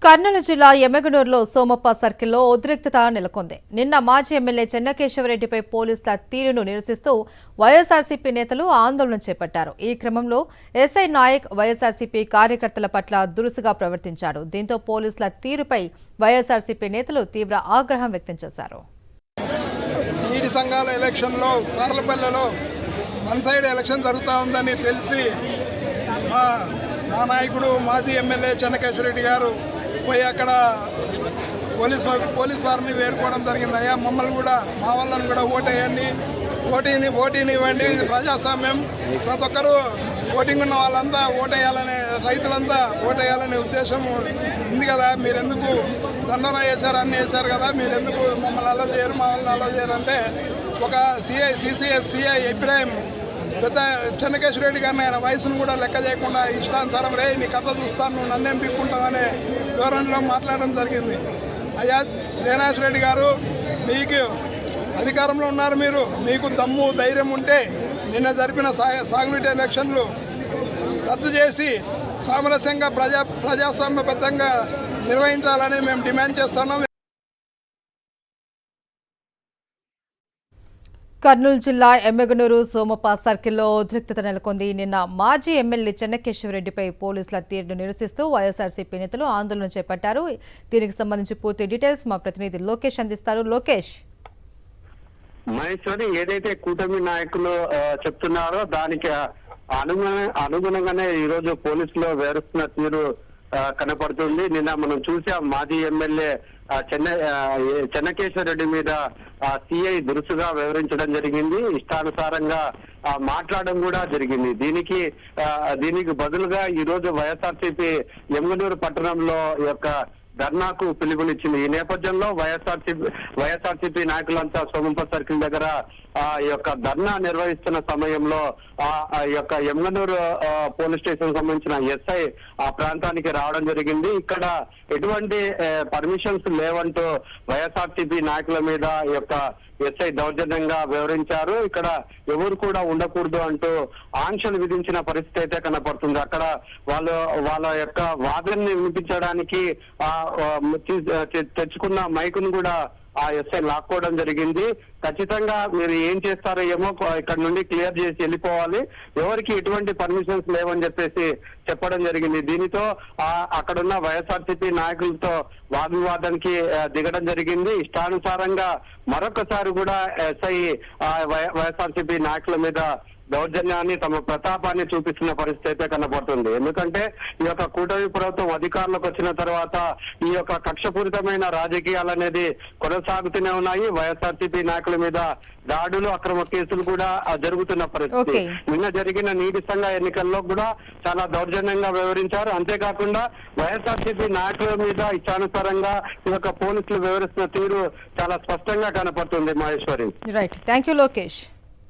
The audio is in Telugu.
కర్నూలు జిల్లా ఎమ్మెగనూరులో సోమప్ప సర్కిల్లో ఉద్రిక్తత నెలకొంది. నిన్న మాజీ ఎమ్మెల్యే చెన్నకేశవరెడ్డిపై పోలీసుల తీరును నిరసిస్తూ వైఎస్ఆర్సీపీ నేతలు ఆందోళన చేపట్టారు. ఈ క్రమంలో ఎస్ఐ నాయక్ వైఎస్ఆర్సీపీ కార్యకర్తల పట్ల దురుసుగా ప్రవర్తించాడు. దీంతో పోలీసుల తీరుపై వైఎస్ఆర్సీపీ నేతలు తీవ్ర ఆగ్రహం వ్యక్తం చేశారు. నీటి సంఘాల ఎలక్షన్లో కార్లపల్లెలో వన్ సైడ్ ఎలక్షన్ జరుగుతూ ఉందని తెలిసి మా నాయకుడు మాజీ ఎమ్మెల్యే చెన్నకేశవరెడ్డి గారు పోయి అక్కడ పోలీస్ వారిని వేడుకోవడం జరిగింది. అయ్యా మమ్మల్ని కూడా మా వాళ్ళని కూడా ఓటేయండి, ఓటీని ఇవ్వండి, ఇది ప్రజాస్వామ్యం, ప్రతి ఒక్కరూ ఓటింగ్ ఉన్న వాళ్ళంతా ఓటేయాలనే, రైతులంతా ఓటేయాలనే ఉద్దేశం ఉంది కదా. మీరెందుకు దండోరా చేశారు, అన్నీ చేశారు కదా, మీరెందుకు మమ్మల్ని అలో చేయరు, మా వాళ్ళని అలో చేయరు అంటే ఒక సిఐ ఇబ్రాహిం పెద్ద చెన్నకేశవరెడ్డి గారిని ఆయన వయసును కూడా లెక్క చేయకుండా ఇష్టానుసారం రే నీ కథ చూస్తాను, నువ్వు నన్నేం తిప్పుకుంటావనే ధోరణిలో మాట్లాడడం జరిగింది. అయ్యా జయనాథ్ గారు, మీకు అధికారంలో ఉన్నారు, మీకు దమ్ము ధైర్యం ఉంటే నిన్న జరిపిన సాగునీటి ఎలక్షన్లు రద్దు చేసి సామరస్యంగా ప్రజాస్వామ్యబద్ధంగా నిర్వహించాలని మేము డిమాండ్ చేస్తున్నాం. కర్నూలు జిల్లా ఎమ్మెగనూరు సోమప్ప సర్కిల్లో ఉద్రిక్తత నెలకొంది. నిన్న మాజీ ఎమ్మెల్యే చెన్నకేశవరెడ్డిపై పోలీసుల తీరును నిరసిస్తూ వైఎస్ఆర్సీపీ నేతలు ఆందోళన చేపట్టారు. దీనికి సంబంధించి పూర్తి డీటెయిల్స్ మా ప్రతినిధి లోకేష్ అందిస్తారు. లోకేష్, మహేశ్వరి, ఏదైతే కూటమి నాయకులు చెప్తున్నారో దానికి అనుగుణంగానే ఈ రోజు పోలీసులు వ్యవహరిస్తున్న తీరు కనపడుతుంది. నిన్న మనం చూసాం మాజీ ఎమ్మెల్యే చెన్నకేశవరెడ్డి మీద సిఐ దురుసుగా వివరించడం జరిగింది, ఇష్టానుసారంగా మాట్లాడడం కూడా జరిగింది. దీనికి బదులుగా ఈ రోజు వైఎస్ఆర్సీపీ ఎమ్మెగనూరు పట్టణంలో యొక్క ధర్నాకు పిలుపునిచ్చింది. ఈ నేపథ్యంలో వైఎస్ఆర్సీపీ నాయకులంతా సోమప్ప సర్కిల్ దగ్గర ఈ యొక్క ధర్నా నిర్వహిస్తున్న సమయంలో ఈ యొక్క ఎమ్మెగనూరు పోలీస్ స్టేషన్ సంబంధించిన ఎస్ఐ ఆ ప్రాంతానికి రావడం జరిగింది. ఇక్కడ ఎటువంటి పర్మిషన్స్ లేవంటూ వైఎస్ఆర్సీపీ నాయకుల మీద ఈ యొక్క ఎస్ఐ దౌర్జన్యంగా వివరించారు. ఇక్కడ ఎవరు కూడా ఉండకూడదు అంటూ ఆంక్షలు విధించిన పరిస్థితి అయితే కనపడుతుంది. అక్కడ వాళ్ళ యొక్క వాదనని వినిపించడానికి తెచ్చుకున్న మైకును కూడా ఆ ఎస్ఐ లాక్కోవడం జరిగింది. ఖచ్చితంగా మీరు ఏం చేస్తారో ఏమో ఇక్కడ నుండి క్లియర్ చేసి వెళ్ళిపోవాలి, ఎవరికి ఎటువంటి పర్మిషన్స్ లేవని చెప్పేసి చెప్పడం జరిగింది. దీనితో అక్కడున్న వైఎస్ఆర్సీపీ నాయకులతో వాగ్వివాదానికి దిగడం జరిగింది. ఇష్టానుసారంగా మరొకసారి కూడా ఎస్ఐ వైఎస్ఆర్సీపీ నాయకుల మీద దౌర్జన్యాన్ని, తమ ప్రతాపాన్ని చూపిస్తున్న పరిస్థితి అయితే కనబడుతుంది. ఎందుకంటే ఈ యొక్క కూటమి ప్రభుత్వం అధికారంలోకి వచ్చిన తర్వాత ఈ యొక్క కక్షపూరితమైన రాజకీయాలు అనేది కొనసాగుతూనే ఉన్నాయి. వైఎస్ఆర్సీపీ నాయకుల మీద దాడులు, అక్రమ కేసులు కూడా జరుగుతున్న పరిస్థితి. నిన్న జరిగిన నీటి సంఘ ఎన్నికల్లో కూడా చాలా దౌర్జన్యంగా వ్యవహరించారు. అంతేకాకుండా వైఎస్ఆర్సీపీ నాయకుల మీద ఇష్టానుసారంగా ఈ యొక్క పోలీసులు వ్యవహరిస్తున్న తీరు చాలా స్పష్టంగా కనపడుతుంది. Maheshwari, right, thank you Lokesh.